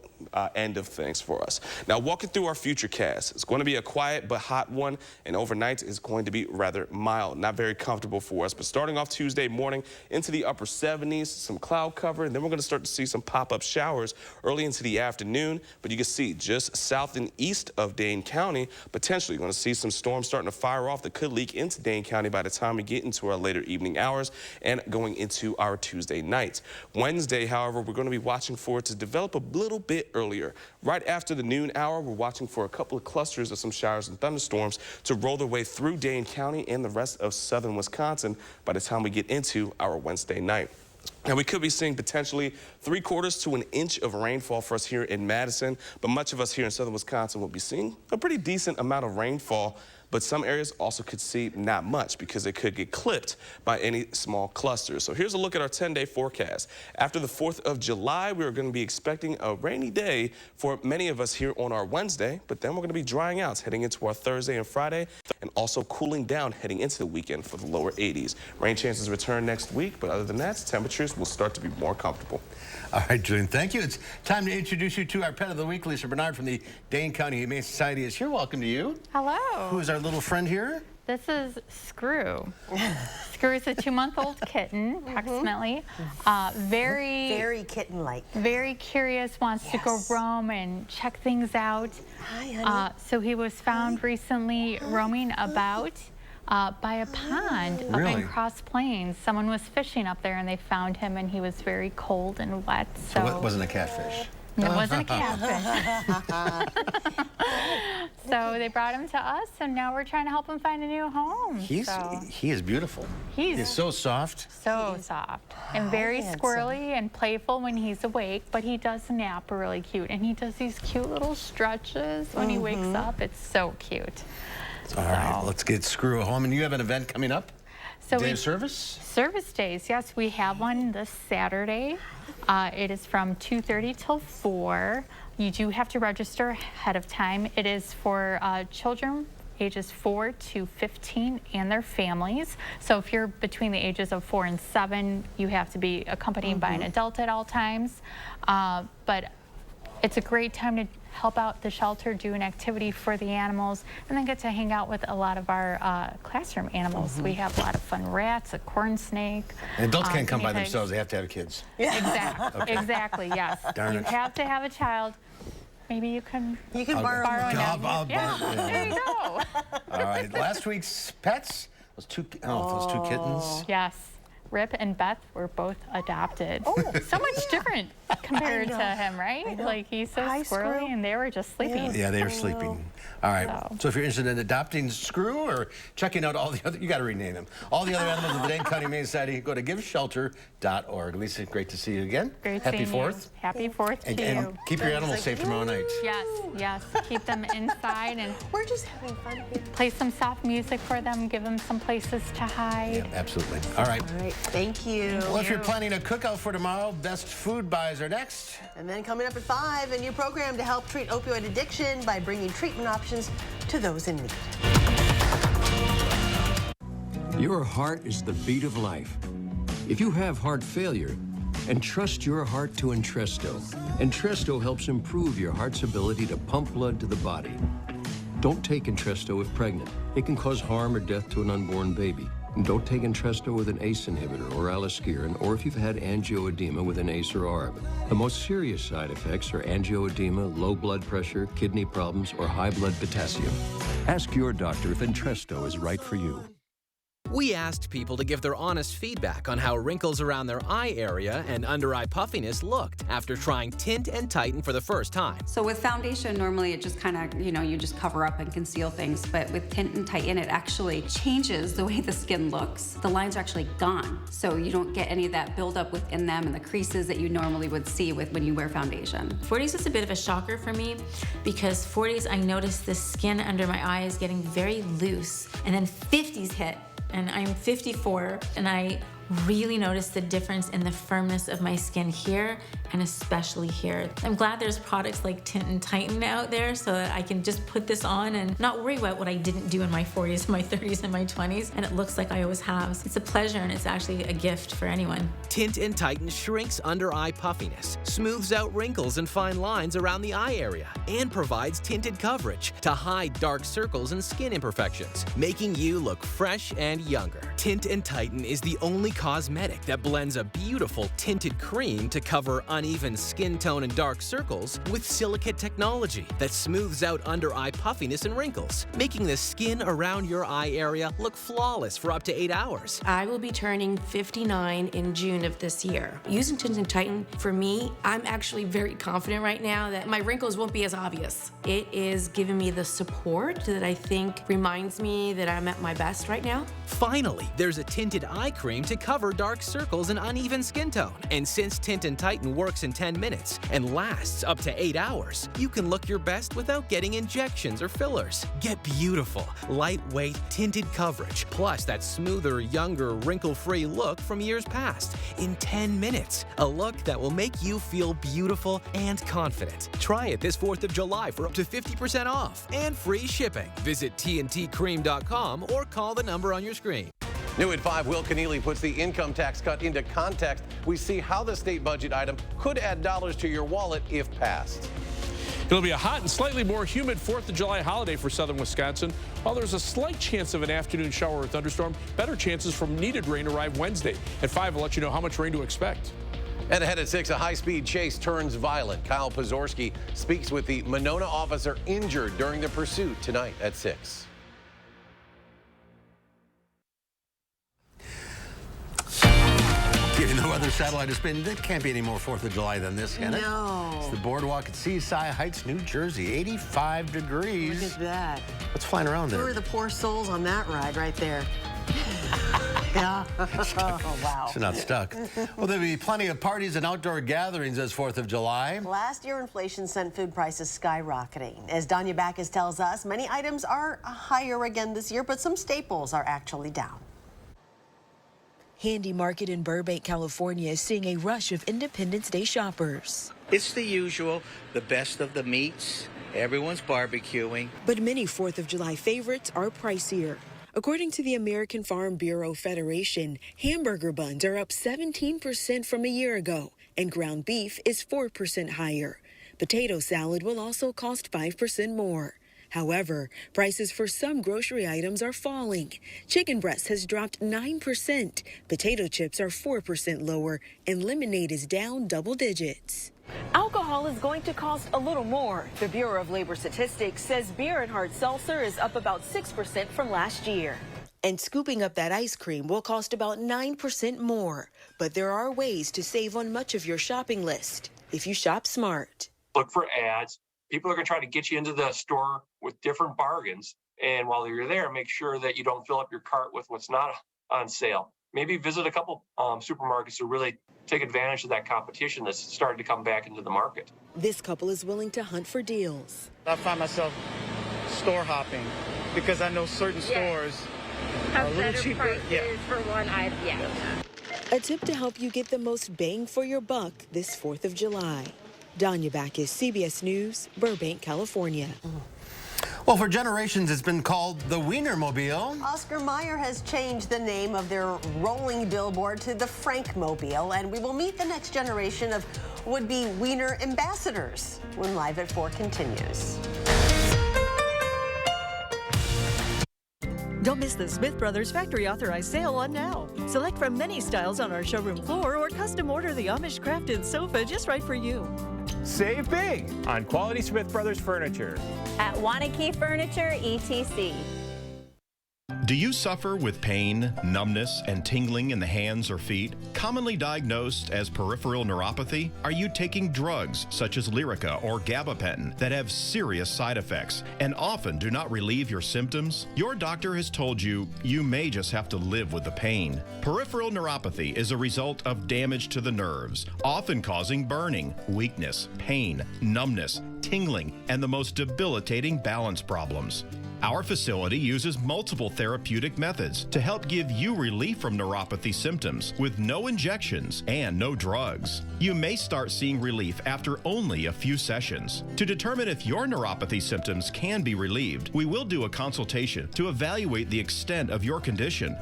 end of things for us. Now, walking through our future cast, it's going to be a quiet but hot one, and overnight is going to be rather mild, not very comfortable for us. But starting off Tuesday morning into the upper 70s, some cloud cover, and then we're going to start to see some pop-up showers early into the afternoon. But you can see just south and east of Dane County, potentially going to see some storms starting to fire off that could leak into Dane County by the time we get into our later evening hours and going into our Tuesday night. Wednesday, however, we're going to be watching for it to develop a little bit earlier. Right after the noon hour, we're watching for a couple of clusters of some showers and thunderstorms to roll their way through Dane County and the rest of southern Wisconsin by the time we get into our Wednesday night. Now, we could be seeing potentially 3/4 to an inch of rainfall for us here in Madison, but much of us here in southern Wisconsin will be seeing a pretty decent amount of rainfall. But some areas also could see not much because it could get clipped by any small clusters. So here's a look at our 10-day forecast. After the 4th of July, we're going to be expecting a rainy day for many of us here on our Wednesday, but then we're going to be drying out heading into our Thursday and Friday, and also cooling down heading into the weekend for the lower 80s. Rain chances return next week, but other than that, temperatures will start to be more comfortable. All right, Julian, thank you. It's time to introduce you to our pet of the week. Lisa Bernard from the Dane County Humane Society is here. Welcome to you. Hello. Who is our little friend here? This is Screw. Screw is a 2-month-old kitten, approximately. Very kitten-like. Very curious, wants to go roam and check things out. Hi, honey. So he was found recently roaming about by a pond up in Cross Plains. Someone was fishing up there and they found him, and he was very cold and wet. So it wasn't a catfish. No, it wasn't a catfish. So they brought him to us, and now we're trying to help him find a new home. He is beautiful. He's so soft. So soft and very squirrely and playful when he's awake, but he does nap really cute, and he does these cute little stretches when he wakes up. It's so cute. All right, let's get Screw home. And you have an event coming up? So Day of service? Service days, yes. We have one this Saturday. It is from 2:30 till 4. You do have to register ahead of time. It is for children ages 4 to 15 and their families. So if you're between the ages of 4 and 7, you have to be accompanied by an adult at all times. But it's a great time to help out the shelter, do an activity for the animals, and then get to hang out with a lot of our classroom animals. We have a lot of fun rats, a corn snake. And adults can't come by themselves, they have to have kids. Exactly, yes. Darn you it. have to have a child. Maybe you can borrow I'll yeah, there you go. All right, last week's pets, those two kittens. Yes. Rip and Beth were both adopted. So much different compared to him, right? Like, he's so squirrely, and they were just sleeping. Yeah, they were sleeping. All right, so if you're interested in adopting Screw or checking out all the other, you got to rename them, all the other animals of the Dane County Humane Society, go to giveshelter.org. Lisa, great to see you again. Great Happy seeing 4th. You. Happy 4th to you. And keep your animals safe tomorrow night. Yes. Keep them inside, and we're just having fun here. Play some soft music for them, give them some places to hide. Yeah, absolutely. All right. Thank you. Well, if you're planning a cookout for tomorrow, best food buys are next. And then coming up at 5, a new program to help treat opioid addiction by bringing treatment options to those in need. Your heart is the beat of life. If you have heart failure, entrust your heart to Entresto. Entresto helps improve your heart's ability to pump blood to the body. Don't take Entresto if pregnant. It can cause harm or death to an unborn baby. And don't take Entresto with an ACE inhibitor or aliskiren, or if you've had angioedema with an ACE or ARB. The most serious side effects are angioedema, low blood pressure, kidney problems, or high blood potassium. Ask your doctor if Entresto is right for you. We asked people to give their honest feedback on how wrinkles around their eye area and under-eye puffiness looked after trying Tint and Tighten for the first time. So with foundation, normally it just kind of, you just cover up and conceal things. But with Tint and Tighten, it actually changes the way the skin looks. The lines are actually gone. So you don't get any of that buildup within them and the creases that you normally would see when you wear foundation. 40s is a bit of a shocker for me because 40s, I noticed the skin under my eye is getting very loose. And then 50s hit. And I'm 54, and I really noticed the difference in the firmness of my skin here, and especially here. I'm glad there's products like Tint and Tighten out there so that I can just put this on and not worry about what I didn't do in my 40s, my 30s, and my 20s, and it looks like I always have. It's a pleasure, and it's actually a gift for anyone. Tint and Tighten shrinks under-eye puffiness, smooths out wrinkles and fine lines around the eye area, and provides tinted coverage to hide dark circles and skin imperfections, making you look fresh and younger. Tint and Tighten is the only cosmetic that blends a beautiful tinted cream to cover uneven skin tone and dark circles with silicate technology that smooths out under-eye puffiness and wrinkles, making the skin around your eye area look flawless for up to 8 hours. I will be turning 59 in June of this year. Using Tint and Tighten, for me, I'm actually very confident right now that my wrinkles won't be as obvious. It is giving me the support that I think reminds me that I'm at my best right now. Finally, there's a tinted eye cream to cover dark circles and uneven skin tone. And since Tint and Tighten works in 10 minutes and lasts up to 8 hours, you can look your best without getting injections or fillers. Get beautiful, lightweight, tinted coverage, plus that smoother, younger, wrinkle-free look from years past in 10 minutes. A look that will make you feel beautiful and confident. Try it this 4th of July for up to 50% off and free shipping. Visit tntcream.com or call the number on your screen. New at 5, Will Keneally puts the income tax cut into context. We see how the state budget item could add dollars to your wallet if passed. It'll be a hot and slightly more humid 4th of July holiday for southern Wisconsin. While there's a slight chance of an afternoon shower or thunderstorm, better chances from needed rain arrive Wednesday. At 5, I'll let you know how much rain to expect. And ahead at 6, a high-speed chase turns violent. Kyle Pozorski speaks with the Monona officer injured during the pursuit tonight at 6. Given the weather satellite has been, it can't be any more 4th of July than this, can it? No. It's the boardwalk at Seaside Heights, New Jersey, 85 degrees. Look at that. What's flying around there? Who are the poor souls on that ride right there? Yeah. Oh, wow. So not stuck. Well, there'll be plenty of parties and outdoor gatherings this 4th of July. Last year, inflation sent food prices skyrocketing. As Danya Backus tells us, many items are higher again this year, but some staples are actually down. Handy Market in Burbank, California is seeing a rush of Independence Day shoppers. It's the usual, the best of the meats. Everyone's barbecuing. But many 4th of July favorites are pricier. According to the American Farm Bureau Federation, hamburger buns are up 17% from a year ago, and ground beef is 4% higher. Potato salad will also cost 5% more. However, prices for some grocery items are falling. Chicken breast has dropped 9%, potato chips are 4% lower, and lemonade is down double digits. Alcohol is going to cost a little more. The Bureau of Labor Statistics says beer and hard seltzer is up about 6% from last year. And scooping up that ice cream will cost about 9% more. But there are ways to save on much of your shopping list if you shop smart. Look for ads. People are going to try to get you into the store with different bargains. And while you're there, make sure that you don't fill up your cart with what's not on sale. Maybe visit a couple supermarkets to really take advantage of that competition that's starting to come back into the market. This couple is willing to hunt for deals. I find myself store hopping because I know certain stores are a little cheaper. For one item. A tip to help you get the most bang for your buck this 4th of July. Danya Backus, CBS News, Burbank, California. Well, for generations, it's been called the Wienermobile. Oscar Mayer has changed the name of their rolling billboard to the Frankmobile, and we will meet the next generation of would-be Wiener ambassadors when Live at 4 continues. Don't miss the Smith Brothers Factory Authorized Sale on now. Select from many styles on our showroom floor or custom order the Amish crafted sofa just right for you. Save big on quality Smith Brothers furniture. At Wanakee Furniture, ETC. Do you suffer with pain, numbness, and tingling in the hands or feet? Commonly diagnosed as peripheral neuropathy? Are you taking drugs such as Lyrica or gabapentin that have serious side effects and often do not relieve your symptoms? Your doctor has told you you may just have to live with the pain. Peripheral neuropathy is a result of damage to the nerves, often causing burning, weakness, pain, numbness, tingling, and the most debilitating balance problems. Our facility uses multiple therapeutic methods to help give you relief from neuropathy symptoms with no injections and no drugs. You may start seeing relief after only a few sessions. To determine if your neuropathy symptoms can be relieved, we will do a consultation to evaluate the extent of your condition.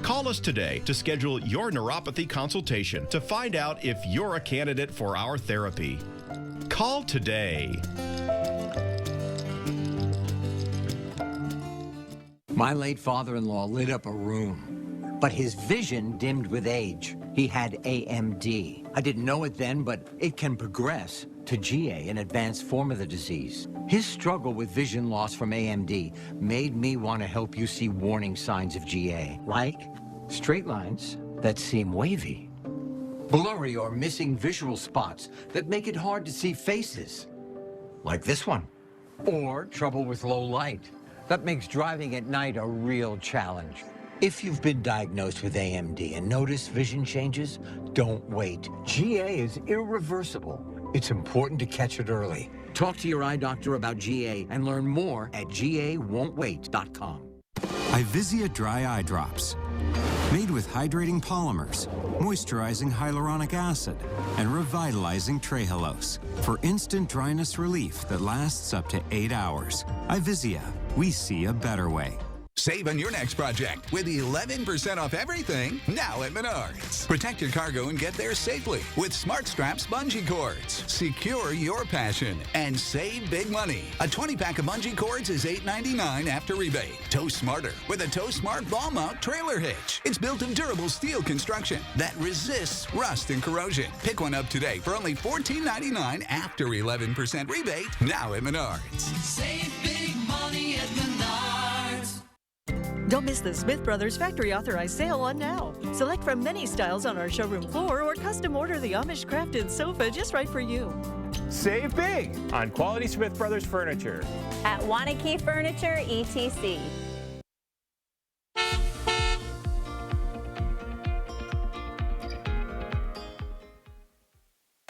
Call us today to schedule your neuropathy consultation to find out if you're a candidate for our therapy. Call today. My late father-in-law lit up a room, but his vision dimmed with age. He had AMD. I didn't know it then, but it can progress to GA, an advanced form of the disease. His struggle with vision loss from AMD made me want to help you see warning signs of GA, like straight lines that seem wavy, blurry or missing visual spots that make it hard to see faces, like this one, or trouble with low light. That makes driving at night a real challenge. If you've been diagnosed with AMD and notice vision changes, don't wait. GA is irreversible. It's important to catch it early. Talk to your eye doctor about GA and learn more at GAWon'tWait.com. Ivisia Dry Eye Drops. Made with hydrating polymers, moisturizing hyaluronic acid, and revitalizing trehalose for instant dryness relief that lasts up to 8 hours. Ivisia, we see a better way. Save on your next project with 11% off everything now at Menards. Protect your cargo and get there safely with Smart Straps bungee cords. Secure your passion and save big money. A 20-pack of bungee cords is $8.99 after rebate. Tow smarter with a Tow Smart ball mount trailer hitch. It's built of durable steel construction that resists rust and corrosion. Pick one up today for only $14.99 after 11% rebate now at Menards. Save big money at Menards. Don't miss the Smith Brothers Factory Authorized Sale on now. Select from many styles on our showroom floor or custom order the Amish crafted sofa just right for you. Save big on quality Smith Brothers furniture. At Wanakee Furniture, ETC.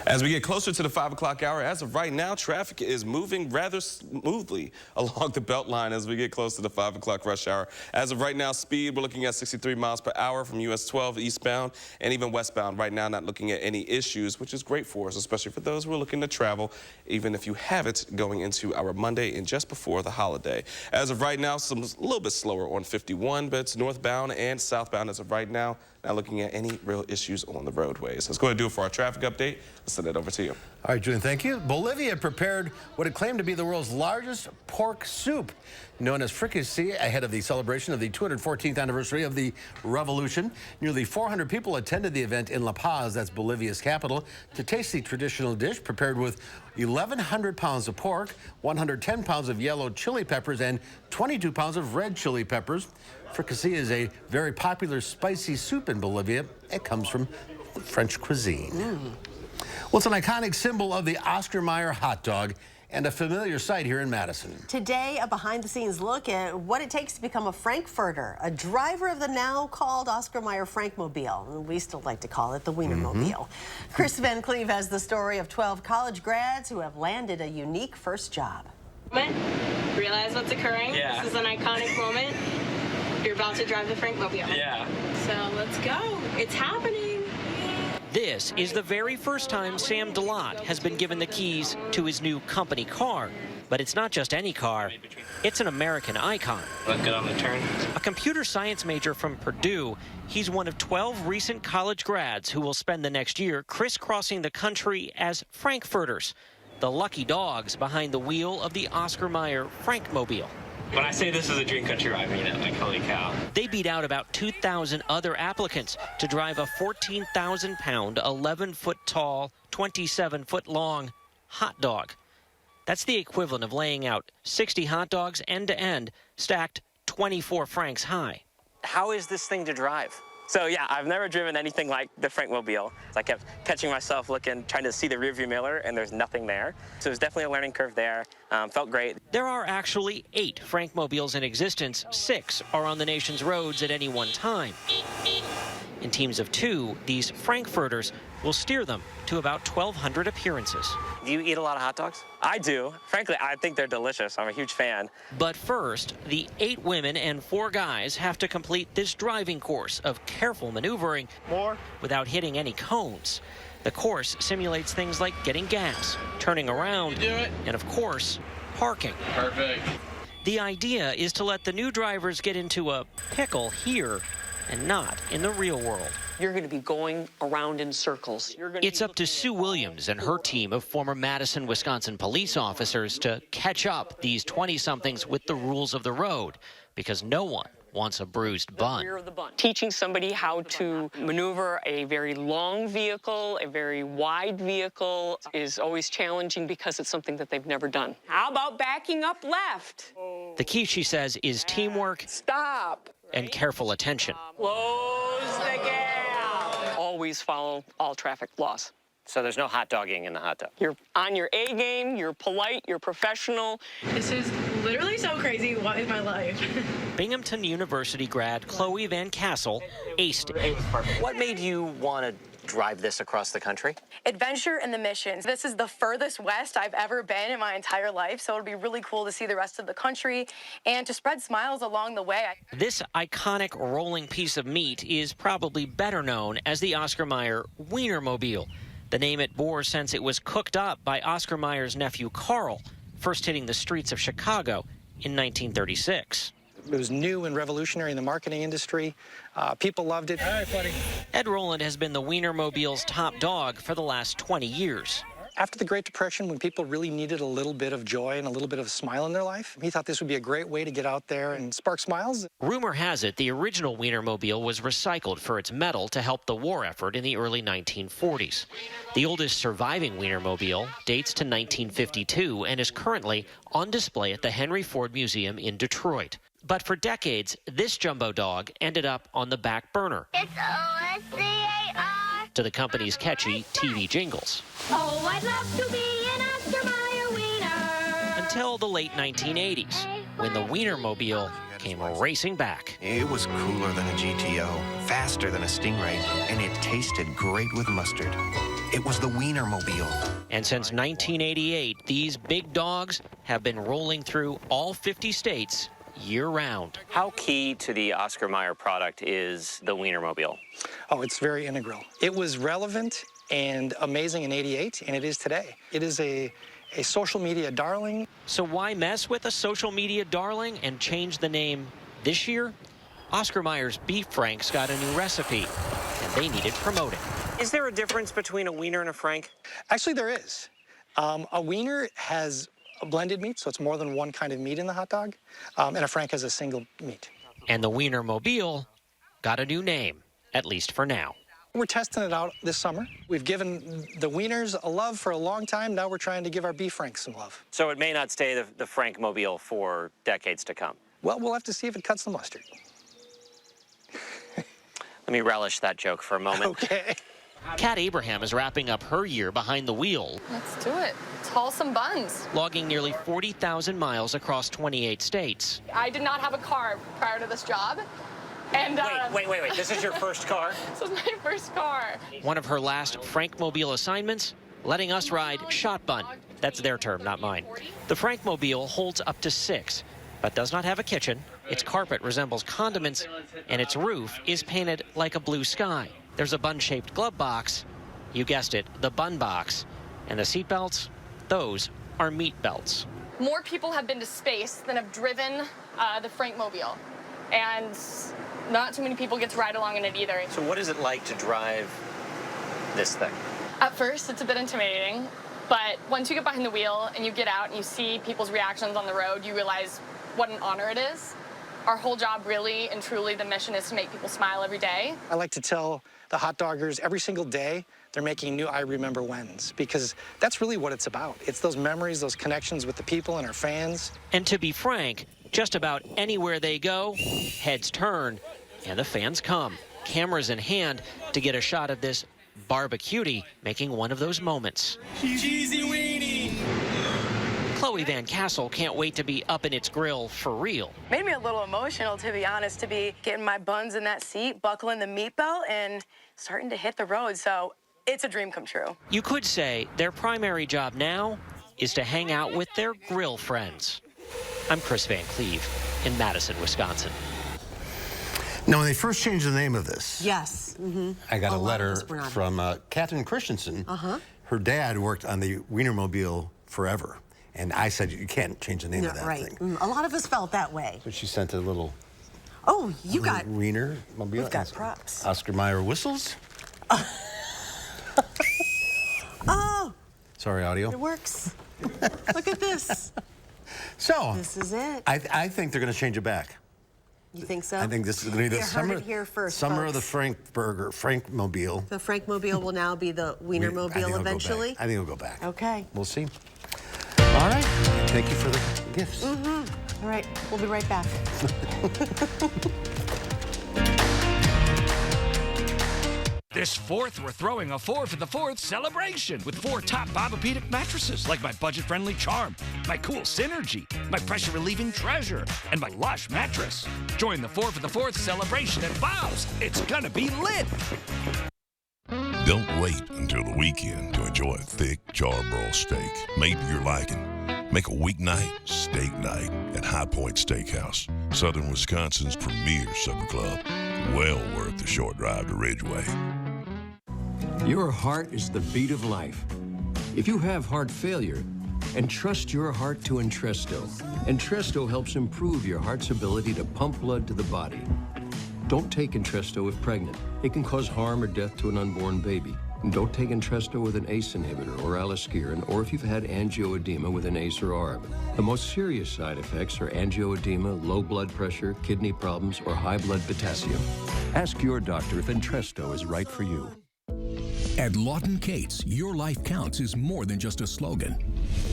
As we get closer to the 5 o'clock hour, as of right now, traffic is moving rather smoothly along the Beltline as we get close to the 5 o'clock rush hour. As of right now, speed, we're looking at 63 miles per hour from US 12 eastbound and even westbound. Right now, not looking at any issues, which is great for us, especially for those who are looking to travel, even if you have it going into our Monday and just before the holiday. As of right now, some a little bit slower on 51, but it's northbound and southbound as of right now. Not looking at any real issues on the roadways. Let's go ahead and do it for our traffic update. Let's send it over to you. All right, Julian, thank you. Bolivia prepared what it claimed to be the world's largest pork soup, known as fricassee, ahead of the celebration of the 214th anniversary of the revolution. Nearly 400 people attended the event in La Paz, that's Bolivia's capital, to taste the traditional dish prepared with 1,100 pounds of pork, 110 pounds of yellow chili peppers, and 22 pounds of red chili peppers. Fricassee is a very popular spicy soup in Bolivia. It comes from French cuisine. Well, it's an iconic symbol of the Oscar Mayer hot dog and a familiar sight here in Madison. Today, a behind-the-scenes look at what it takes to become a Frankfurter, a driver of the now called Oscar Mayer Frankmobile. We still like to call it the Wienermobile. Chris Van Cleve has the story of 12 college grads who have landed a unique first job. Realize what's occurring? Yeah. This is an iconic moment. You're about to drive the Frankmobile. Yeah. So let's go. It's happening. This is the very first time Sam DeLotte has been given the keys to his new company car. But it's not just any car. It's an American icon. Look good on the turn. A computer science major from Purdue, he's one of 12 recent college grads who will spend the next year crisscrossing the country as Frankfurters, the lucky dogs behind the wheel of the Oscar Mayer Frankmobile. When I say this is a dream country ride, I mean it. Like, holy cow. They beat out about 2,000 other applicants to drive a 14,000-pound, 11-foot-tall, 27-foot-long hot dog. That's the equivalent of laying out 60 hot dogs end-to-end, stacked 24 francs high. How is this thing to drive? So yeah, I've never driven anything like the Frankmobile. I kept catching myself looking, trying to see the rearview mirror, and there's nothing there. So it was definitely a learning curve there. Felt great. There are actually 8 Frankmobiles in existence. 6 are on the nation's roads at any one time. In teams of 2, these Frankfurters will steer them to about 1,200 appearances. Do you eat a lot of hot dogs? I do. Frankly, I think they're delicious. I'm a huge fan. But first, the 8 women and 4 guys have to complete this driving course of careful maneuvering without hitting any cones. The course simulates things like getting gas, turning around, and of course, parking. Perfect. The idea is to let the new drivers get into a pickle here and not in the real world. You're going to be going around in circles. It's up to Sue Williams and her team of former Madison, Wisconsin police officers to catch up these 20-somethings with the rules of the road, because no one wants a bruised bun. Teaching somebody how to maneuver a very long vehicle, a very wide vehicle, is always challenging because it's something that they've never done. How about backing up left? The key, she says, is teamwork. Stop. And careful attention. Close the gap. Always follow all traffic laws. So there's no hot dogging in the hot dog? You're on your A game, you're polite, you're professional. This is literally so crazy. What is my life? Binghamton University grad Chloe Van Cassel aced it. What made you want to drive this across the country? Adventure and the missions. This is the furthest west I've ever been in my entire life, so it'll be really cool to see the rest of the country and to spread smiles along the way. This iconic rolling piece of meat is probably better known as the Oscar Mayer Wienermobile. The name it bore since it was cooked up by Oscar Mayer's nephew Carl, first hitting the streets of Chicago in 1936. It was new and revolutionary in the marketing industry. People loved it. All right, buddy. Ed Rowland has been the Wienermobile's top dog for the last 20 years. After the Great Depression, when people really needed a little bit of joy and a little bit of a smile in their life, he thought this would be a great way to get out there and spark smiles. Rumor has it the original Wienermobile was recycled for its metal to help the war effort in the early 1940s. The oldest surviving Wienermobile dates to 1952 and is currently on display at the Henry Ford Museum in Detroit. But for decades, this jumbo dog ended up on the back burner. It's O-S-C-A-R. To the company's catchy TV jingles. Oh, I'd love to be an Oscar Mayer wiener. Until the late 1980s, when the Wienermobile came racing back. It was cooler than a GTO, faster than a Stingray, and it tasted great with mustard. It was the Wienermobile. And since 1988, these big dogs have been rolling through all 50 states year-round. How key to the Oscar Mayer product is the Wienermobile? Oh, it's very integral. It was relevant and amazing in '88, and it is today. It is a social media darling. So why mess with a social media darling and change the name this year? Oscar Mayer's Beef Franks got a new recipe, and they needed promoting. Is there a difference between a wiener and a frank? Actually, there is. A wiener has a blended meat, so it's more than one kind of meat in the hot dog, and a frank has a single meat. And the Wienermobile got a new name, at least for now. We're testing it out this summer. We've given the wieners a love for a long time. Now we're trying to give our beef franks some love. So it may not stay the Frankmobile for decades to come? Well, we'll have to see if it cuts the mustard. Let me relish that joke for a moment. Okay. Kat Abraham is wrapping up her year behind the wheel. Let's do it. Toss some buns. Logging nearly 40,000 miles across 28 states. I did not have a car prior to this job. And wait. This is your first car? This is my first car. One of her last Frankmobile assignments, letting us ride shotgun. That's their term, not mine. The Frankmobile holds up to 6, but does not have a kitchen. Its carpet resembles condiments, and its roof is painted like a blue sky. There's a bun-shaped glove box. You guessed it, the bun box. And the seat belts, those are meat belts. more people have been to space than have driven the Frankmobile. And not too many people get to ride along in it either. So what is it like to drive this thing? At first, it's a bit intimidating, but once you get behind the wheel and you get out and you see people's reactions on the road, you realize what an honor it is. Our whole job, really and truly, the mission is to make people smile every day. I like to tell the hot doggers every single day they're making new I Remember Whens, because that's really what it's about. It's those memories, those connections with the people and our fans. And to be frank, just about anywhere they go, heads turn and the fans come, cameras in hand, to get a shot of this barbecutie making one of those moments. Cheesy weenie. Chloe Van Cassel can't wait to be up in its grill for real. Made me a little emotional, to be honest, to be getting my buns in that seat, buckling the meat belt, and starting to hit the road. So it's a dream come true. You could say their primary job now is to hang out with their grill friends. I'm Chris Van Cleve in Madison, Wisconsin. Now, when they first changed the name of this, Yes. I got a letter were not from Catherine Christensen. Her dad worked on the Wienermobile forever. And I said, you can't change the name of that thing. A lot of us felt that way. So she sent a little Oh, you got Wienermobile. We've got props. Oscar Mayer whistles. Oh, Sorry, audio. it works. Look at this. So This is it. I think they're going to change it back. You think so? I think this is going to be You the heard summer, it here first, summer of the folks. Frankmobile. The Frankmobile will now be the I think Wienermobile it'll go eventually. back. I think it'll go back. Okay. We'll see. All right. Thank you for the gifts. All right, we'll be right back. This 4th, we're throwing a 4 for the 4th celebration with 4 top Bobopedic mattresses, like my budget-friendly Charm, my cool Synergy, my pressure-relieving Treasure, and my Lush mattress. Join the 4 for the 4th celebration at Bob's. It's gonna be lit. Don't wait until the weekend to enjoy a thick charbroiled steak made to your liking. Make a weeknight steak night at High Point Steakhouse, Southern Wisconsin's premier supper club. Well worth the short drive to Ridgeway. Your heart is the beat of life. If you have heart failure, entrust your heart to Entresto. Entresto helps improve your heart's ability to pump blood to the body. Don't take Entresto if pregnant. It can cause harm or death to an unborn baby. And don't take Entresto with an ACE inhibitor or aliskiren, or if you've had angioedema with an ACE or ARB. The most serious side effects are angioedema, low blood pressure, kidney problems, or high blood potassium. Ask your doctor if Entresto is right for you. At Lawton Cates, Your Life Counts is more than just a slogan.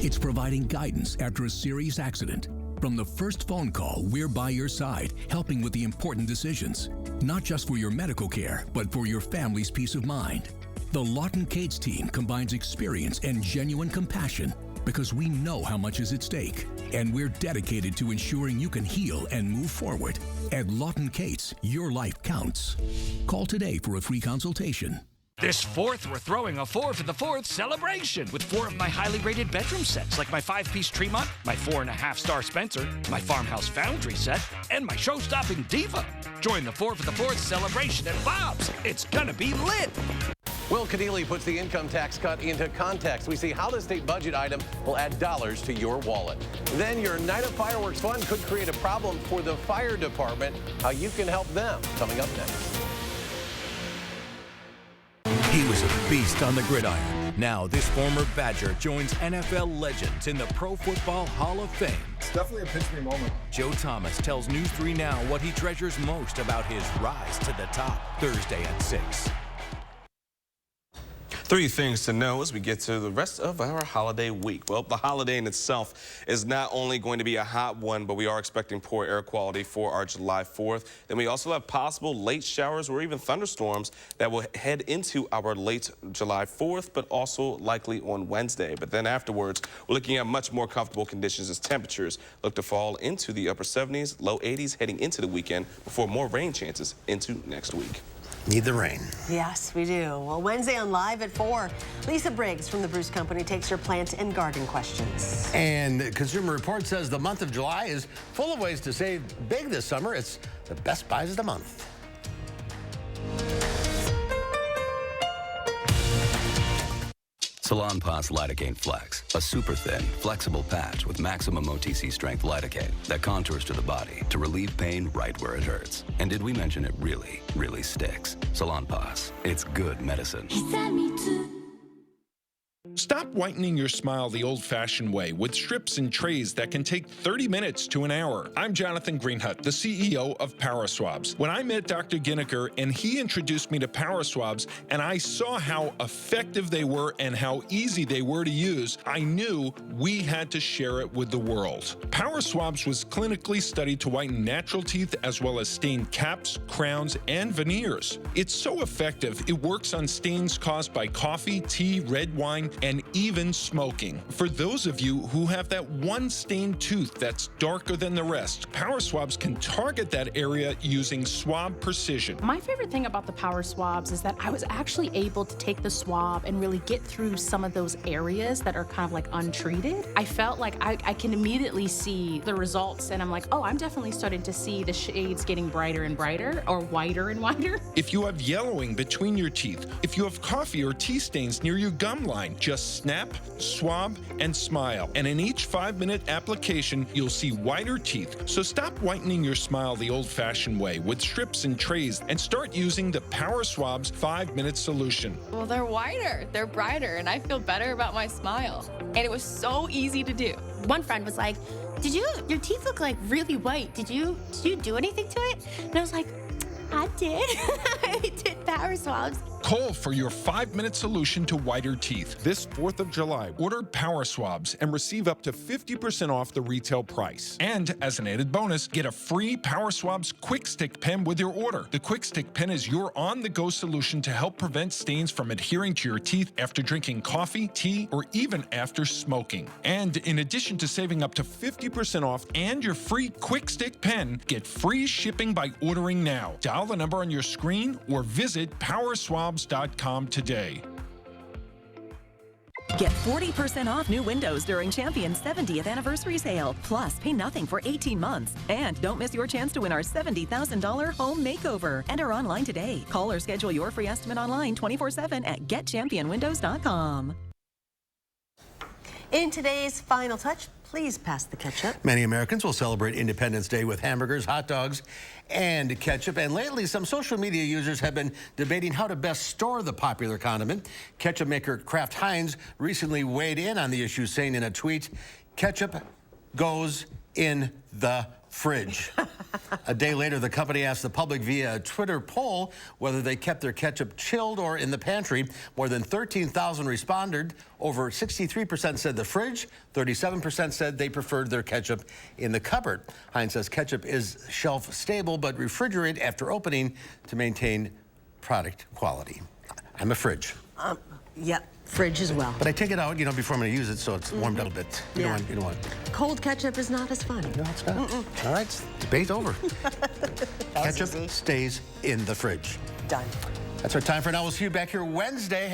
It's providing guidance after a serious accident. From the first phone call, we're by your side, helping with the important decisions. Not just for your medical care, but for your family's peace of mind. The Lawton Cates team combines experience and genuine compassion because we know how much is at stake, and we're dedicated to ensuring you can heal and move forward. At Lawton Cates, Your Life Counts. Call today for a free consultation. This 4th, we're throwing a 4 for the 4th celebration with 4 of my highly rated bedroom sets, like my 5-piece Tremont, my 4.5-star Spencer, my Farmhouse Foundry set, and my show-stopping Diva. Join the 4 for the 4th celebration at Bob's. It's gonna be lit. Will Keneally puts the income tax cut into context. We see how the state budget item will add dollars to your wallet. Then your Night of Fireworks fun could create a problem for the fire department. How you can help them, coming up next. He was a beast on the gridiron. Now this former Badger joins NFL legends in the Pro Football Hall of Fame. It's definitely a pinch me moment. Joe Thomas tells News 3 Now what he treasures most about his rise to the top. Thursday at 6. 3 things to know as we get to the rest of our holiday week. Well, the holiday in itself is not only going to be a hot one, but we are expecting poor air quality for our July 4th. Then we also have possible late showers or even thunderstorms that will head into our late July 4th, but also likely on Wednesday. But then afterwards, we're looking at much more comfortable conditions as temperatures look to fall into the upper 70s, low 80s heading into the weekend before more rain chances into next week. Need the rain. Yes, we do. Well, Wednesday on Live at 4, Lisa Briggs from the Bruce Company takes your plant and garden questions. And Consumer Report says the month of July is full of ways to save big this summer. It's the best buys of the month. Salonpas Lidocaine Flex, a super thin, flexible patch with maximum OTC strength lidocaine that contours to the body to relieve pain right where it hurts. And did we mention it really, really sticks? Salonpas, it's good medicine. Stop whitening your smile the old-fashioned way with strips and trays that can take 30 minutes to an hour. I'm Jonathan Greenhut, the CEO of Power Swabs. When I met Dr. Ginniker and he introduced me to Power Swabs and I saw how effective they were and how easy they were to use, I knew we had to share it with the world. Power Swabs was clinically studied to whiten natural teeth as well as stain caps, crowns, and veneers. It's so effective, it works on stains caused by coffee, tea, red wine, and even smoking. For those of you who have that one stained tooth that's darker than the rest, Power Swabs can target that area using swab precision. My favorite thing about the Power Swabs is that I was actually able to take the swab and really get through some of those areas that are kind of like untreated. I felt like I can immediately see the results, and I'm like, oh, I'm definitely starting to see the shades getting brighter and brighter, or whiter and whiter. If you have yellowing between your teeth, if you have coffee or tea stains near your gum line, just snap, swab, and smile. And in each 5-minute application, you'll see whiter teeth. So stop whitening your smile the old-fashioned way with strips and trays and start using the Power Swabs 5-minute solution. Well, they're whiter, they're brighter, and I feel better about my smile. And it was so easy to do. One friend was like, your teeth look like really white. Did you do anything to it? And I was like, I did. I did Power Swabs. Call for your 5-minute solution to whiter teeth. This 4th of July, order Power Swabs and receive up to 50% off the retail price. And as an added bonus, get a free Power Swabs Quick Stick pen with your order. The Quick Stick pen is your on-the-go solution to help prevent stains from adhering to your teeth after drinking coffee, tea, or even after smoking. And in addition to saving up to 50% off and your free Quick Stick pen, get free shipping by ordering now. Dial the number on your screen or visit PowerSwabs.com today. Get 40% off new windows during Champion's 70th anniversary sale. Plus, pay nothing for 18 months. And don't miss your chance to win our $70,000 home makeover. Enter online today. Call or schedule your free estimate online 24/7 at getchampionwindows.com. In today's Final Touch, please pass the ketchup. Many Americans will celebrate Independence Day with hamburgers, hot dogs, and ketchup. And lately, some social media users have been debating how to best store the popular condiment. Ketchup maker Kraft Heinz recently weighed in on the issue, saying in a tweet, "Ketchup goes in the fridge." A day later, the company asked the public via a Twitter poll whether they kept their ketchup chilled or in the pantry. More than 13,000 responded. Over 63% said the fridge. 37% said they preferred their ketchup in the cupboard. Heinz says ketchup is shelf stable, but refrigerate after opening to maintain product quality. I'm a fridge. Yep, fridge as well. But I take it out, before I'm going to use it, so it's warmed up a bit. You don't want. Cold ketchup is not as fun. No, it's not. All right, debate over. Ketchup stays in the fridge. Done. That's our time for now. We'll see you back here Wednesday.